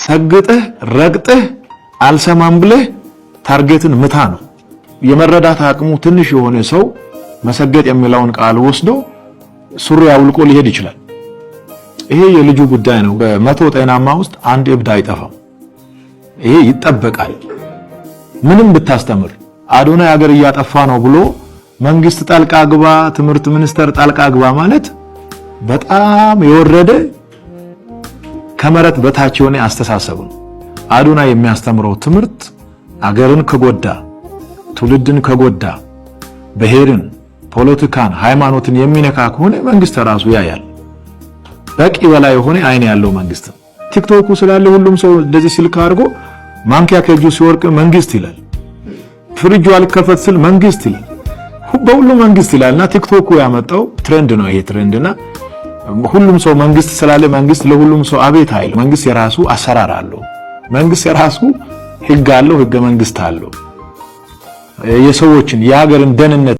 ሰግጠህ ረግጠህ አልሰማም ብለህ ታርጌትን ምታ ነው። የመረዳት አቅሙ ትንሽ የሆነ ሰው መሰገጥ የሚለውን ቃል ወስዶ ሱሪ አውልቆ ሊሄድ ይችላል። ይሄ የልጁ ጉዳይ ነው። በመቶ ጤናማ ውስጥ አንድ እብድ አይጠፋም። ይሄ ይጠበቃል። ምንም ብታስተምር አዶናይ ሀገር እያጠፋ ነው ብሎ መንግስት ጣልቃ ግባ፣ ትምህርት ሚኒስተር ጣልቃ ግባ ማለት በጣም የወረደ ከመረት በታች የሆነ አስተሳሰብ ነው። አዶናይ የሚያስተምረው ትምህርት አገርን ከጎዳ፣ ትውልድን ከጎዳ፣ ብሔርን፣ ፖለቲካን፣ ሃይማኖትን የሚነካ ከሆነ መንግስት ራሱ ያያል። በቂ በላይ የሆነ አይን ያለው መንግስት። ቲክቶክ ስላለ ሁሉም ሰው እንደዚህ ስልክ አድርጎ ማንኪያ ከእጁ ሲወርቅ መንግስት ይላል። ፍሪጁ አልከፈት ስል መንግስት ይላል። በሁሉ መንግስት ይላልና ቲክቶክ ያመጣው ትሬንድ ነው። ይሄ ትሬንድና ሁሉም ሰው መንግስት ስላለ መንግስት ለሁሉም ሰው አቤት አይል። መንግስት የራሱ አሰራር አለው። መንግስት የራሱ ህግ አለው፣ ህገ መንግስት አለው። የሰዎችን የሀገርን ደህንነት